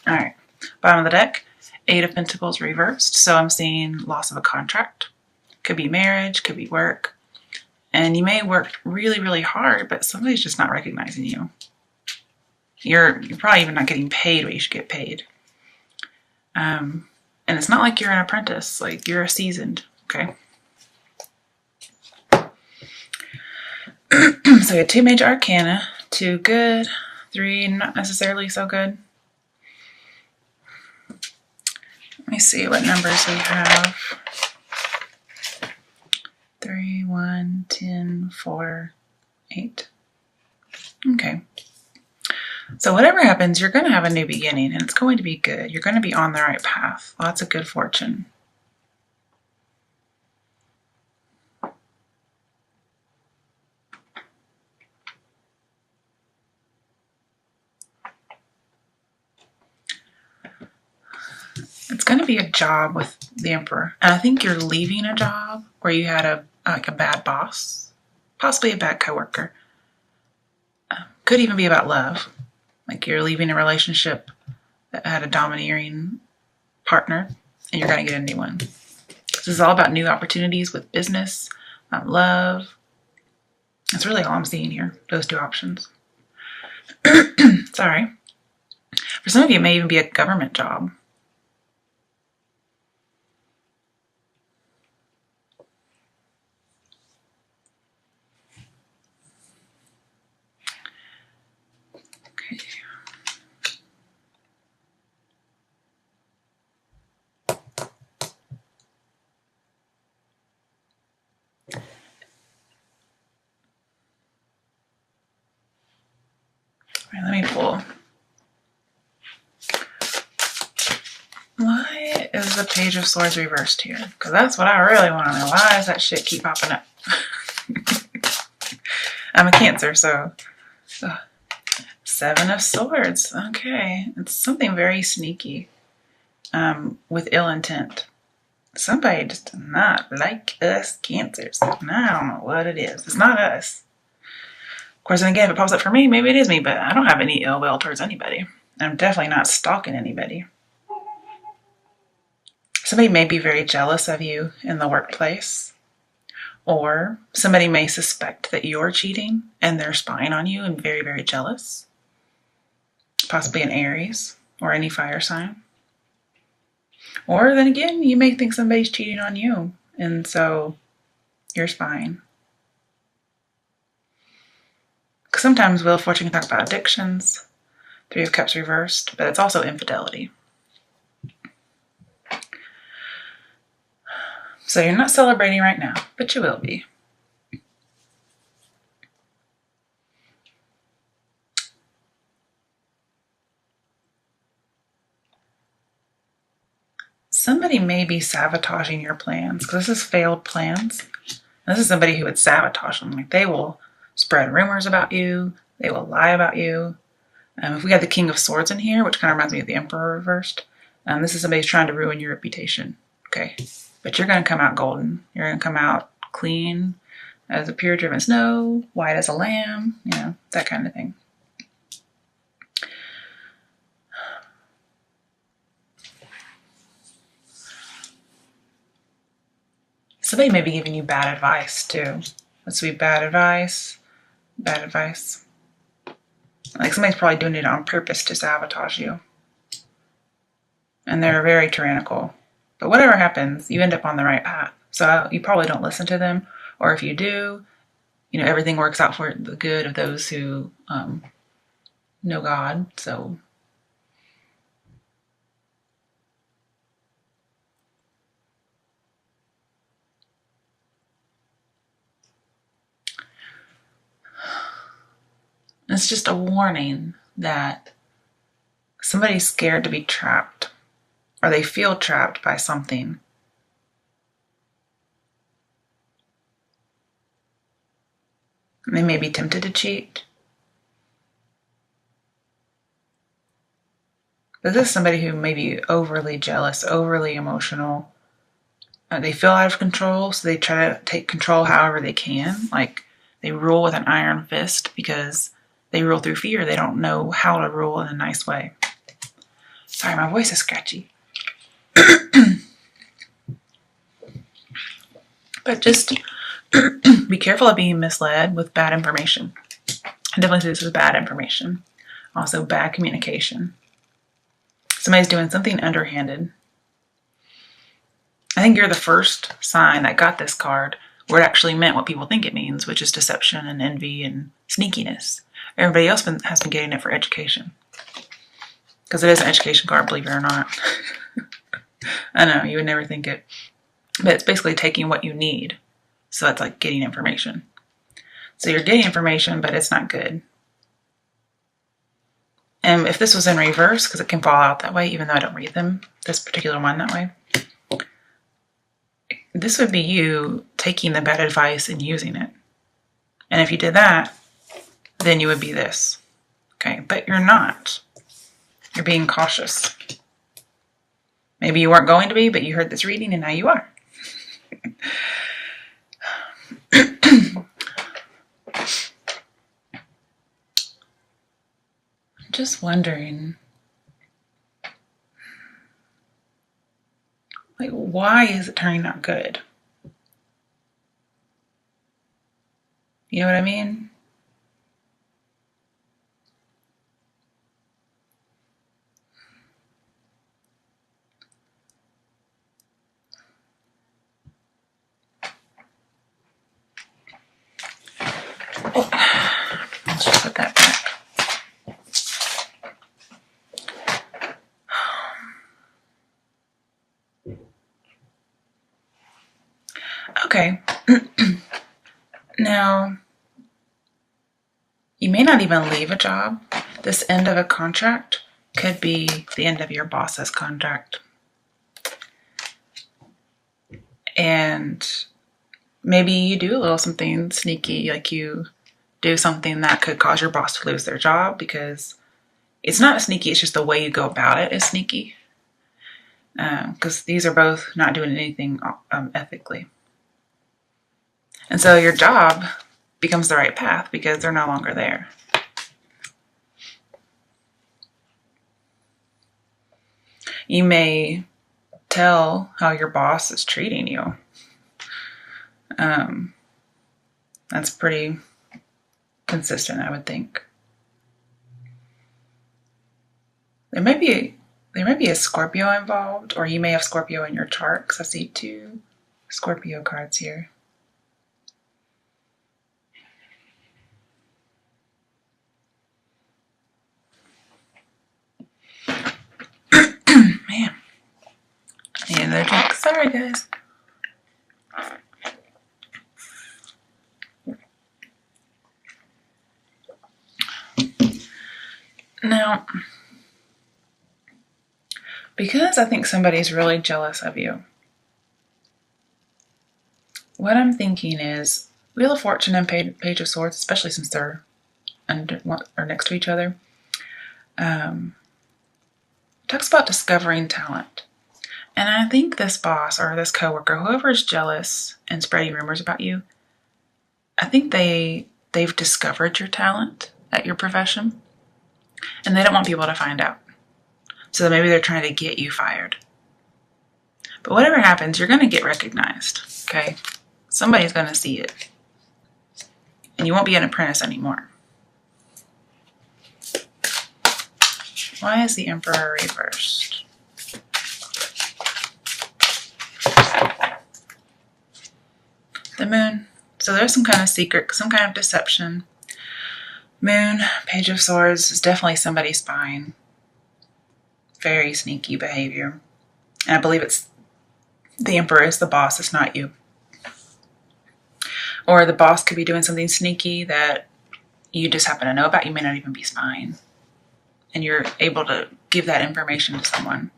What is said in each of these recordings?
All right, bottom of the deck, Eight of Pentacles reversed. So I'm seeing loss of a contract. Could be marriage, could be work. And you may work really, really hard, but somebody's just not recognizing you. You're probably even not getting paid what you should get paid. And it's not like you're an apprentice, like you're a seasoned, okay? So you have 2 major arcana, 2 good, 3 not necessarily so good. Let me see what numbers we have. 3, 1, 10, 4, 8. Okay. So whatever happens, you're going to have a new beginning, and it's going to be good. You're going to be on the right path. Lots of good fortune. It's going to be a job with the Emperor. And I think you're leaving a job where you had a bad boss, possibly a bad coworker. Could even be about love. Like you're leaving a relationship that had a domineering partner and you're going to get a new one. This is all about new opportunities with business, love. That's really all I'm seeing here, those 2 options. Sorry. For some of you, it may even be a government job. All right, let me pull. Why is the Page of Swords reversed here? Because that's what I really want to know. Why does that shit keep popping up? I'm a Cancer, so... 7 of Swords. Okay. It's something very sneaky. With ill intent. Somebody just does not like us Cancers. And I don't know what it is. It's not us. Of course, and again, if it pops up for me, maybe it is me, but I don't have any ill will towards anybody. I'm definitely not stalking anybody. Somebody may be very jealous of you in the workplace, or somebody may suspect that you're cheating and they're spying on you and very, very jealous. Possibly an Aries or any fire sign. Or then again, you may think somebody's cheating on you, and so you're spying. Because sometimes Wheel of Fortune can talk about addictions, 3 of Cups reversed, but it's also infidelity. So you're not celebrating right now, but you will be. Somebody may be sabotaging your plans, because this is failed plans. And this is somebody who would sabotage them. Like they will spread rumors about you. They will lie about you. If we had the King of Swords in here, which kind of reminds me of the Emperor reversed, this is somebody who's trying to ruin your reputation. Okay. But you're going to come out golden. You're going to come out clean as a pure driven snow, white as a lamb, you know, that kind of thing. Somebody may be giving you bad advice too. Let's be bad advice. Bad advice. Like somebody's probably doing it on purpose to sabotage you. And they're very tyrannical. But whatever happens, you end up on the right path. So you probably don't listen to them. Or if you do, you know, everything works out for the good of those who know God. So it's just a warning that somebody's scared to be trapped, or they feel trapped by something. And they may be tempted to cheat. But this is somebody who may be overly jealous, overly emotional. They feel out of control, so they try to take control however they can. Like they rule with an iron fist because they rule through fear. They don't know how to rule in a nice way. Sorry, my voice is scratchy. But just be careful of being misled with bad information. I definitely say this is bad information. Also, bad communication. Somebody's doing something underhanded. I think you're the first sign that got this card where it actually meant what people think it means, which is deception and envy and sneakiness. Everybody else has been getting it for education. Because it is an education card, believe it or not. I know, you would never think it. But it's basically taking what you need. So that's like getting information. So you're getting information, but it's not good. And if this was in reverse, because it can fall out that way, even though I don't read them, this particular one that way, this would be you taking the bad advice and using it. And if you did that, then you would be this. Okay, but you're not. You're being cautious. Maybe you weren't going to be, but you heard this reading and now you are. Just wondering, like, why is it turning out good? You know what I mean? Oh, let's just put that back. Okay. Now, you may not even leave a job. This end of a contract could be the end of your boss's contract. And maybe you do a little something sneaky, like you do something that could cause your boss to lose their job, because it's not sneaky, it's just the way you go about it is sneaky. Because these are both not doing anything ethically. And so your job becomes the right path because they're no longer there. You may tell how your boss is treating you. That's pretty consistent, I would think. There may be a Scorpio involved, or you may have Scorpio in your chart, because I see 2 Scorpio cards here. Man, I need another drink. Sorry, guys. Now, because I think somebody's really jealous of you, what I'm thinking is Wheel of Fortune and Page of Swords, especially since they're under or next to each other, talks about discovering talent. And I think this boss or this coworker, whoever is jealous and spreading rumors about you, I think they've discovered your talent at your profession, and they don't want people to find out. So maybe they're trying to get you fired. But whatever happens, you're going to get recognized, okay? Somebody's going to see it. And you won't be an apprentice anymore. Why is the Emperor reversed? The Moon. So there's some kind of secret, some kind of deception. Moon, Page of Swords is definitely somebody spying. Very sneaky behavior. And I believe it's the Emperor is the boss, it's not you. Or the boss could be doing something sneaky that you just happen to know about. You may not even be spying. And you're able to give that information to someone,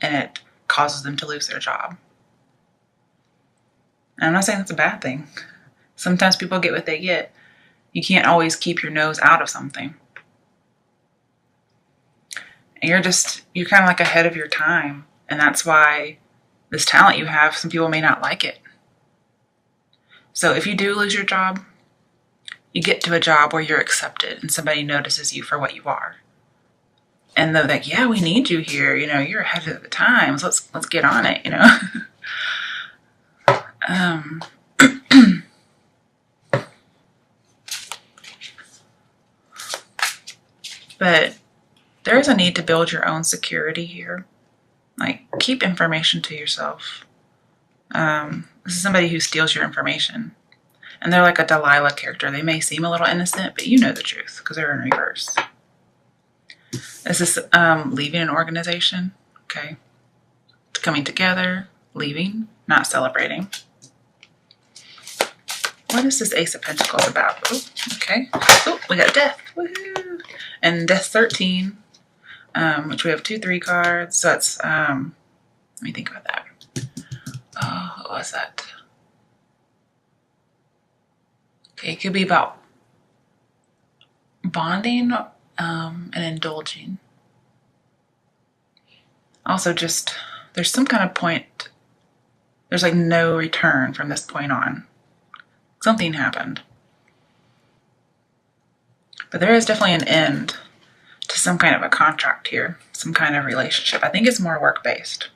and it causes them to lose their job. And I'm not saying that's a bad thing. Sometimes people get what they get. You can't always keep your nose out of something. And you're kind of like ahead of your time. And that's why this talent you have, some people may not like it. So if you do lose your job, you get to a job where you're accepted and somebody notices you for what you are. And they're like, yeah, we need you here. You know, you're ahead of the times. Let's get on it, you know. But there is a need to build your own security here. Like, keep information to yourself. This is somebody who steals your information. And they're like a Delilah character. They may seem a little innocent, but you know the truth because they're in reverse. This is leaving an organization, okay? Coming together, leaving, not celebrating. What is this Ace of Pentacles about? Ooh, okay. Oh, we got Death. Woohoo! And Death 13, which we have 2 3 cards. So that's, let me think about that. Oh, what was that? Okay, it could be about bonding and indulging. Also, just there's some kind of point, there's like no return from this point on. Something happened. But there is definitely an end to some kind of a contract here, some kind of relationship. I think it's more work-based.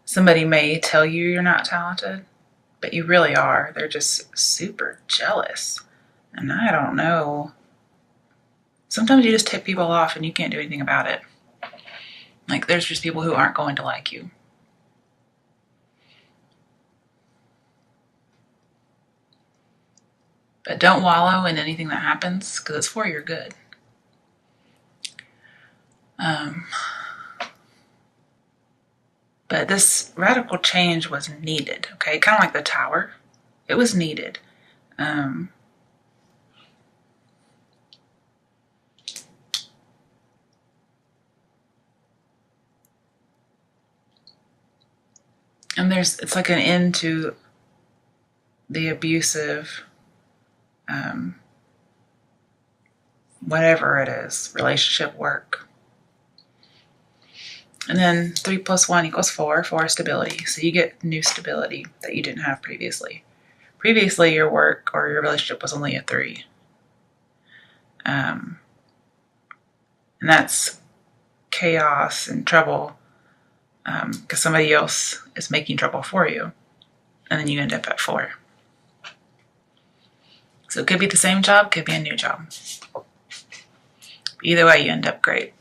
Somebody may tell you you're not talented, but you really are. They're just super jealous. And I don't know. Sometimes you just tip people off and you can't do anything about it. Like, there's just people who aren't going to like you. But don't wallow in anything that happens because it's for your good. But this radical change was needed, okay? Kind of like the Tower. It was needed. And it's like an end to the abusive, whatever it is, relationship, work. And then 3 + 1 = 4. 4 is stability. So you get new stability that you didn't have previously. Previously, your work or your relationship was only a 3. And that's chaos and trouble because somebody else is making trouble for you. And then you end up at 4. So it could be the same job, could be a new job. Either way, you end up great.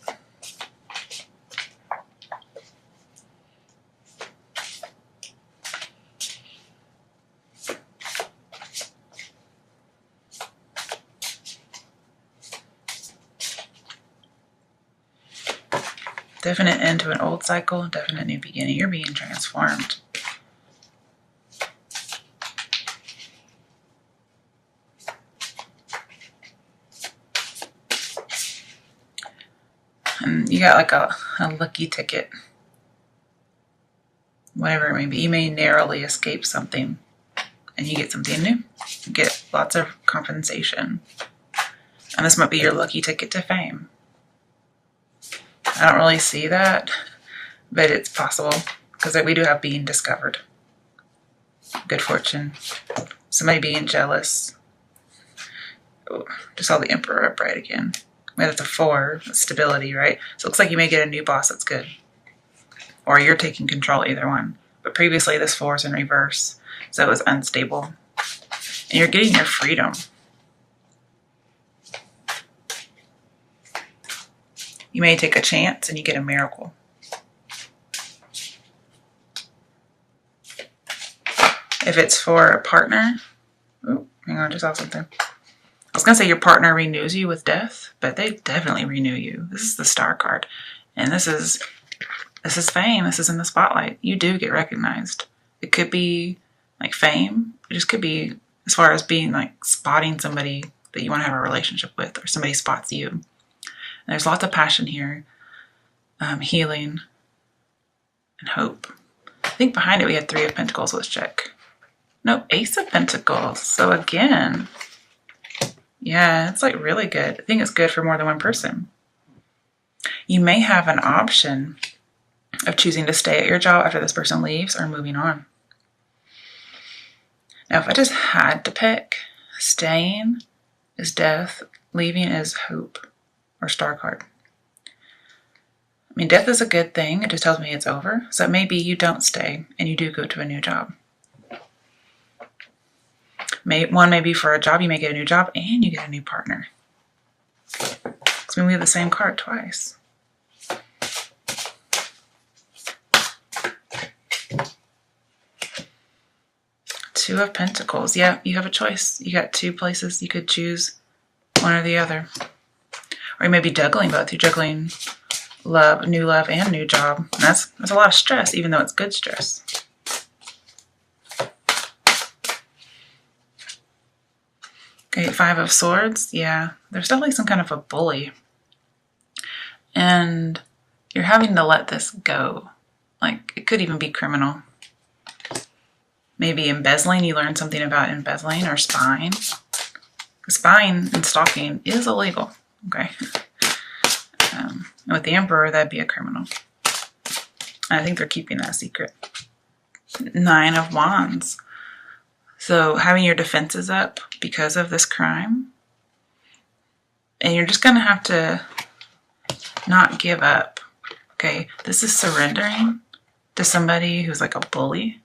Definite end to an old cycle, definite new beginning. You're being transformed. And you got like a lucky ticket. Whatever it may be. You may narrowly escape something and you get something new. You get lots of compensation. And this might be your lucky ticket to fame. I don't really see that, but it's possible because we do have being discovered. Good fortune. Somebody being jealous. Oh, just saw the Emperor upright again. We have the 4, stability, right? So it looks like you may get a new boss that's good. Or you're taking control, either one. But previously this 4 is in reverse, so it was unstable. And you're getting your freedom. You may take a chance and you get a miracle. If it's for a partner, oh, hang on, I just saw something. I was going to say your partner renews you with death, but they definitely renew you. This is the Star card. And this is fame. This is in the spotlight. You do get recognized. It could be like fame. It just could be as far as being like spotting somebody that you want to have a relationship with, or somebody spots you. And there's lots of passion here, healing, and hope. I think behind it we had 3 of Pentacles. Let's check. No, Ace of Pentacles. So again, yeah, it's like really good. I think it's good for more than one person. You may have an option of choosing to stay at your job after this person leaves or moving on. Now, if I just had to pick, staying is death, leaving is hope or star card. I mean, death is a good thing. It just tells me it's over. So maybe you don't stay and you do go to a new job. One may be for a job. You may get a new job and you get a new partner. Because we have the same card twice. Two of Pentacles. Yeah, you have a choice. You got two places you could choose, one or the other. Or you may be juggling both. You're juggling love and new job. And that's a lot of stress, even though it's good stress. Okay, Five of Swords. Yeah, there's definitely some kind of a bully. And you're having to let this go. Like, it could even be criminal. Maybe embezzling. You learn something about embezzling or spying. Spying and stalking is illegal. Okay. With the Emperor, that'd be a criminal. I think they're keeping that secret. Nine of Wands. So having your defenses up because of this crime. And you're just going to have to not give up. Okay. This is surrendering to somebody who's like a bully.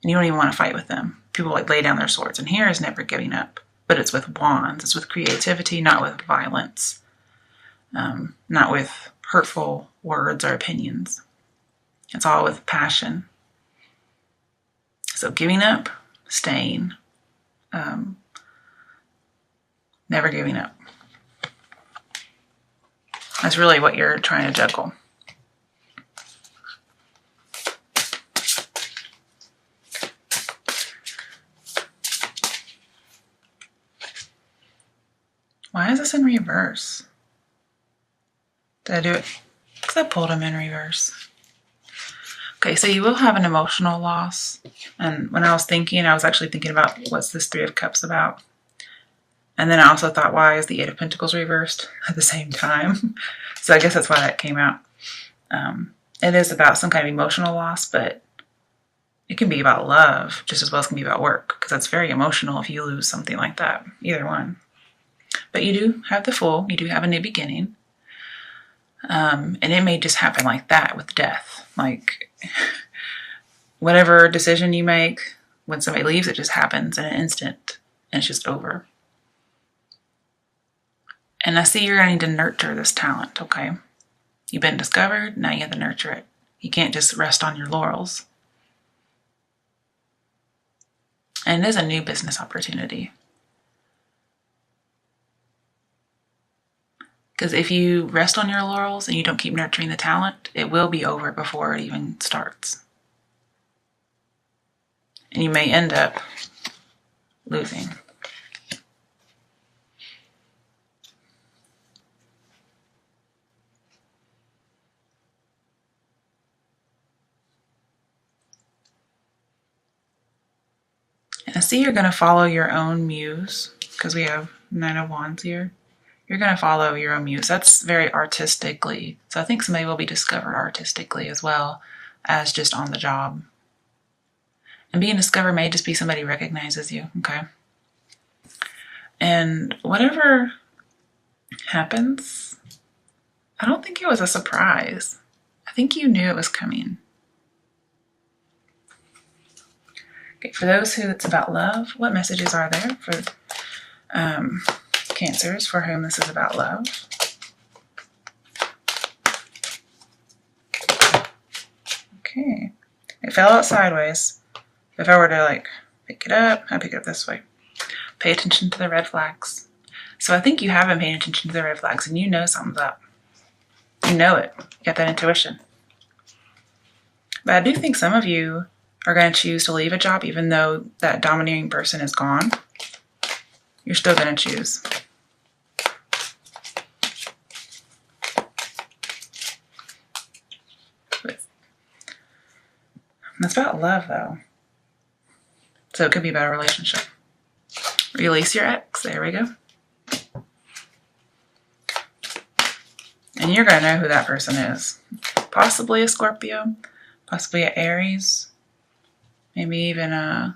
And you don't even want to fight with them. People like lay down their swords. And here is never giving up. But it's with wands. It's with creativity, not with violence. Not with hurtful words or opinions. It's all with passion. So giving up, staying, never giving up. That's really what you're trying to juggle. Why is this in reverse? Did I do it? Because I pulled him in reverse. Okay, so you will have an emotional loss. And when I was thinking, I was actually thinking about what's this Three of Cups about. And then I also thought, why is the Eight of Pentacles reversed at the same time? So I guess that's why that came out. It is about some kind of emotional loss, but it can be about love just as well as it can be about work. Because that's very emotional if you lose something like that. Either one. But you do have the Fool. You do have a new beginning. And it may just happen like that with death. Like, whatever decision you make, when somebody leaves, it just happens in an instant. And it's just over. And I see you're going to need to nurture this talent, okay? You've been discovered, now you have to nurture it. You can't just rest on your laurels. And it is a new business opportunity. Because if you rest on your laurels and you don't keep nurturing the talent, it will be over before it even starts. And you may end up losing. And I see you're going to follow your own muse, because we have Nine of Wands here. You're going to follow your own muse. That's very artistically. So I think somebody will be discovered artistically as well as just on the job. And being discovered may just be somebody recognizes you, okay? And whatever happens, I don't think it was a surprise. I think you knew it was coming. Okay, for those who it's about love, what messages are there for Cancers for whom this is about love? Okay. It fell out sideways. If I were to like pick it up, I'd pick it up this way. Pay attention to the red flags. So I think you have been paying attention to the red flags and you know something's up. You know it. You got that intuition. But I do think some of you are going to choose to leave a job even though that domineering person is gone. You're still going to choose. That's about love, though. So it could be about a relationship. Release your ex. There we go. And you're going to know who that person is. Possibly a Scorpio. Possibly an Aries. Maybe even an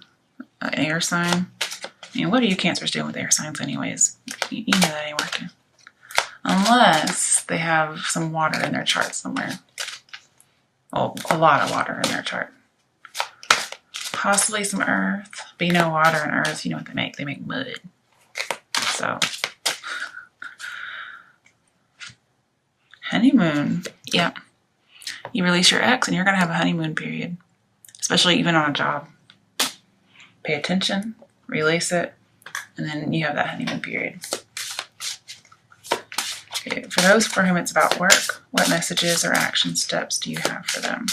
air sign. I mean, what are you Cancers doing with air signs anyways? You know that ain't working. Unless they have some water in their chart somewhere. Oh, a lot of water in their chart. Possibly some earth. But you know, water and earth, you know what they make? They make mud. So, honeymoon. Yeah. You release your ex and you're going to have a honeymoon period. Especially even on a job. Pay attention, release it, and then you have that honeymoon period. Okay, for those for whom it's about work, what messages or action steps do you have for them?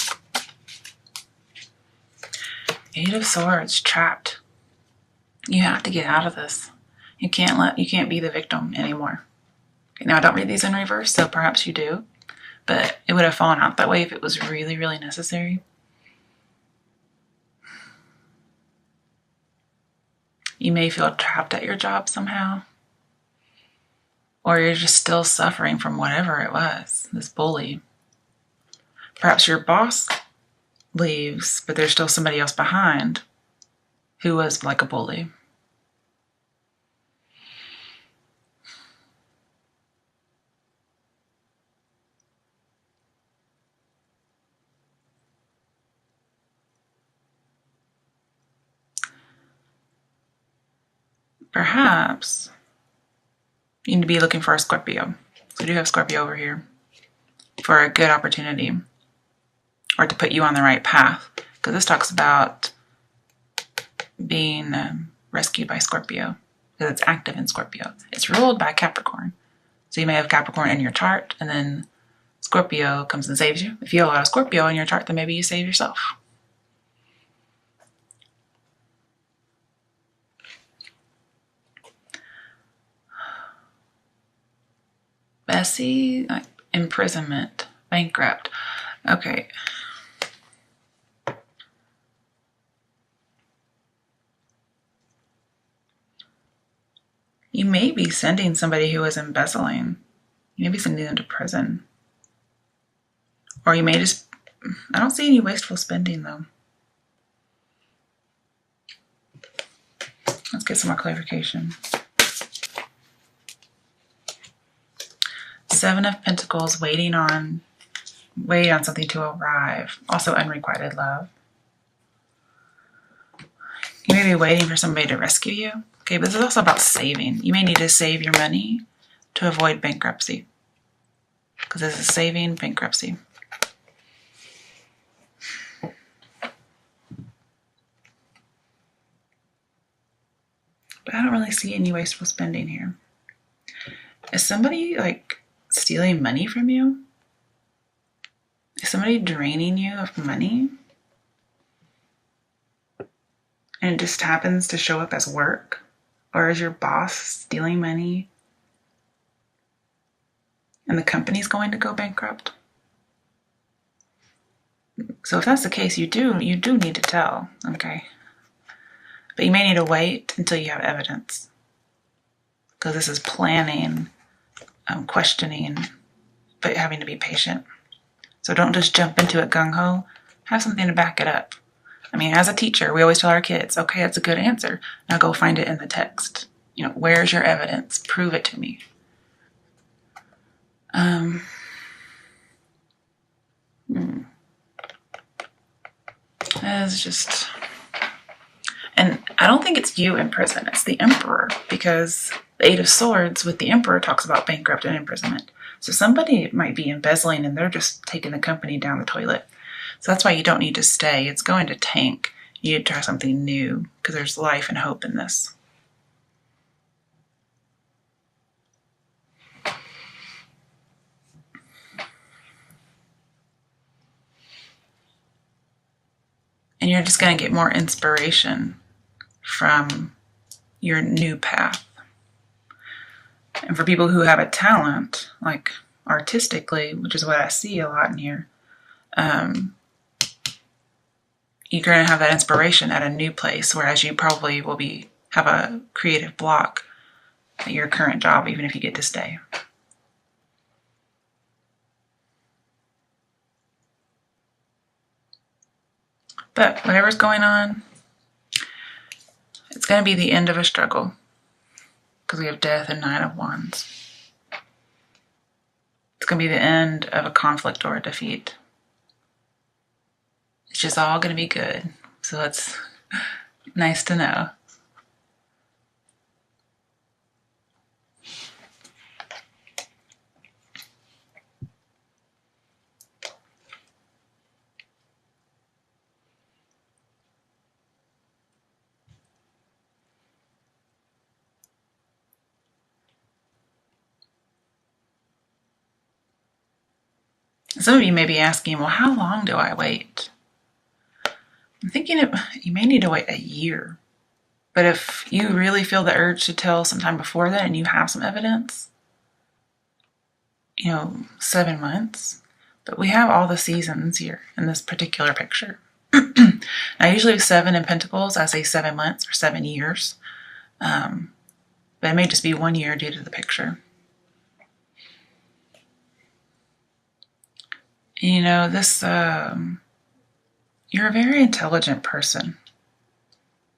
Eight of Swords, trapped. You have to get out of this. You can't be the victim anymore. Okay, now I don't read these in reverse, so perhaps you do, but it would have fallen out that way if it was really, really necessary. You may feel trapped at your job somehow. Or you're just still suffering from whatever it was, this bully. Perhaps your boss leaves, but there's still somebody else behind who was like a bully. Perhaps you need to be looking for a Scorpio. So I do have Scorpio over here for a good opportunity or to put you on the right path. Because this talks about being rescued by Scorpio because it's active in Scorpio. It's ruled by Capricorn. So you may have Capricorn in your chart and then Scorpio comes and saves you. If you have a lot of Scorpio in your chart, then maybe you save yourself. Bessie, like imprisonment, bankrupt. Okay. You may be sending somebody who is embezzling. You may be sending them to prison. Or you may just, I don't see any wasteful spending though. Let's get some more clarification. Seven of Pentacles, waiting on something to arrive. Also unrequited love. You may be waiting for somebody to rescue you. Okay, but this is also about saving. You may need to save your money to avoid bankruptcy. Because this is saving bankruptcy. But I don't really see any wasteful spending here. Is somebody like stealing money from you? Is somebody draining you of money? And it just happens to show up as work? Or is your boss stealing money and the company's going to go bankrupt? So if that's the case, you do need to tell, okay? But you may need to wait until you have evidence. Because this is planning, questioning, but having to be patient. So don't just jump into it gung-ho. Have something to back it up. I mean, as a teacher, we always tell our kids, okay, that's a good answer. Now go find it in the text. You know, where's your evidence? Prove it to me. It's just... And I don't think it's you in prison. It's the Emperor. Because the Eight of Swords with the Emperor talks about bankrupt and imprisonment. So somebody might be embezzling and they're just taking the company down the toilet. So that's why you don't need to stay. It's going to tank. You need to try something new because there's life and hope in this. And you're just going to get more inspiration from your new path. And for people who have a talent, like artistically, which is what I see a lot in here, you're going to have that inspiration at a new place, whereas you probably will have a creative block at your current job, even if you get to stay. But whatever's going on, it's going to be the end of a struggle. because we have death and 9 of Wands. It's going to be the end of a conflict or a defeat. It's just all going to be good. So it's nice to know. Some of you may be asking, well, how long do I wait? I'm thinking you may need to wait a year. But if you really feel the urge to tell sometime before that and you have some evidence, 7 months. But we have all the seasons here in this particular picture. Now, usually with 7 in Pentacles, I say 7 months or 7 years. But it may just be 1 year due to the picture. This, you're a very intelligent person.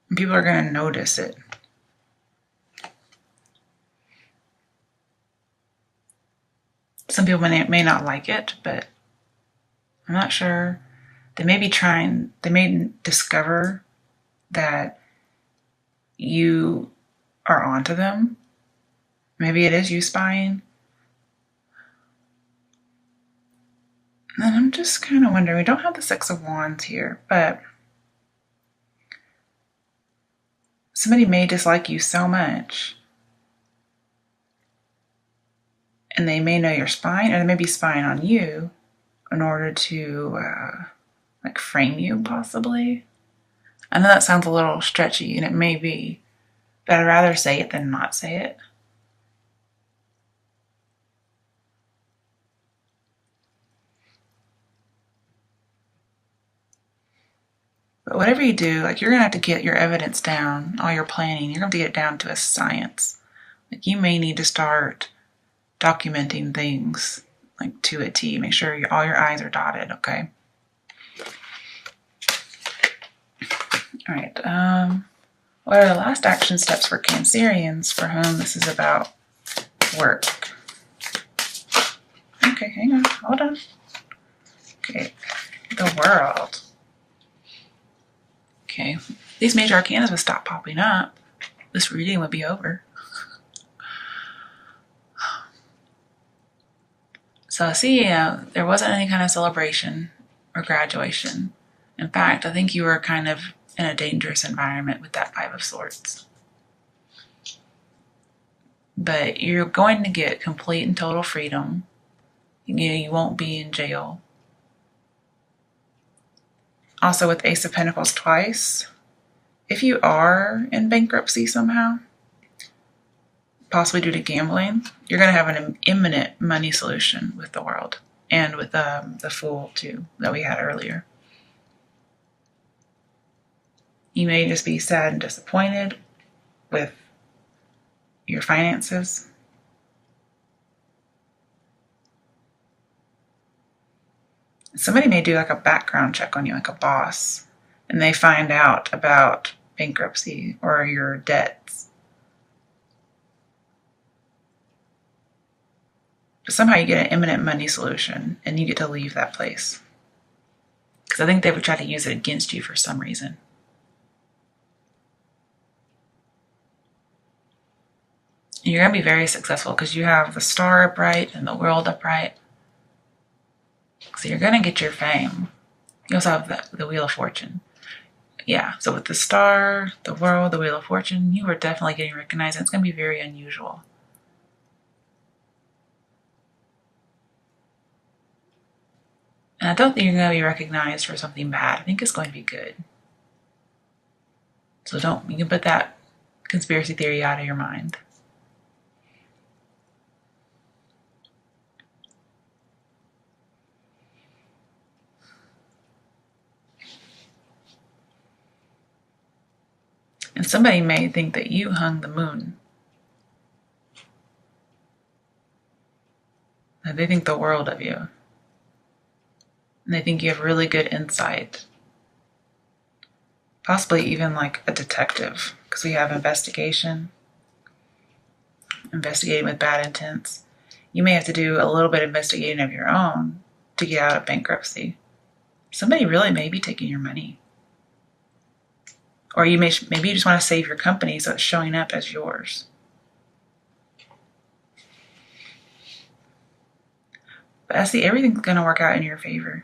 And people are going to notice it. Some people may not like it, but I'm not sure. They may discover that you are onto them. Maybe it is you spying. And I'm just kind of wondering, we don't have the 6 of Wands here, but somebody may dislike you so much, and they may know you're spying, or they may be spying on you in order to frame you, possibly. I know that sounds a little stretchy, and it may be, but I'd rather say it than not say it. But whatever you do, you're going to have to get your evidence down, all your planning, you're going to have to get it down to a science. You may need to start documenting things, to a T. Make sure all your I's are dotted, okay? All right. What are the last action steps for Cancerians for whom this is about work? Okay, hang on. Hold on. Okay. The World. Okay, these major arcana would stop popping up. This reading would be over. So I see, there wasn't any kind of celebration or graduation. In fact, I think you were kind of in a dangerous environment with that 5 of Swords. But you're going to get complete and total freedom. You won't be in jail. Also with Ace of Pentacles twice, if you are in bankruptcy somehow, possibly due to gambling, you're going to have an imminent money solution with the World and with the Fool too that we had earlier. You may just be sad and disappointed with your finances. Somebody may do a background check on you, like a boss, and they find out about bankruptcy or your debts. But somehow you get an imminent money solution and you get to leave that place. Because I think they would try to use it against you for some reason. And you're going to be very successful because you have the Star upright and the World upright. So you're going to get your fame. You also have the Wheel of Fortune. Yeah, so with the Star, the World, the Wheel of Fortune, you are definitely getting recognized. And it's going to be very unusual. And I don't think you're going to be recognized for something bad. I think it's going to be good. So you can put that conspiracy theory out of your mind. And somebody may think that you hung the moon. That they think the world of you. And they think you have really good insight. Possibly even like a detective, because we have investigation. investigating with bad intents. You may have to do a little bit of investigating of your own to get out of bankruptcy. Somebody really may be taking your money. Or maybe you just want to save your company so it's showing up as yours. But I see everything's going to work out in your favor.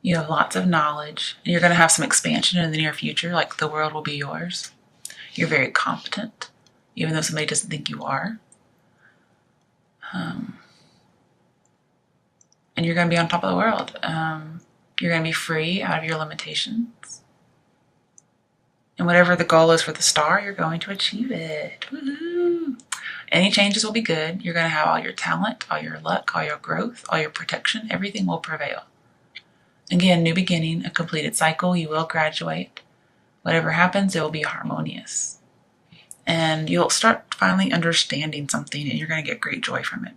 You have lots of knowledge, and you're going to have some expansion in the near future, like the world will be yours. You're very competent, even though somebody doesn't think you are. And you're going to be on top of the world. You're going to be free out of your limitations. And whatever the goal is for the star, you're going to achieve it. Woohoo! Any changes will be good. You're going to have all your talent, all your luck, all your growth, all your protection. Everything will prevail. Again, new beginning, a completed cycle. You will graduate. Whatever happens, it will be harmonious. And you'll start finally understanding something, and you're going to get great joy from it.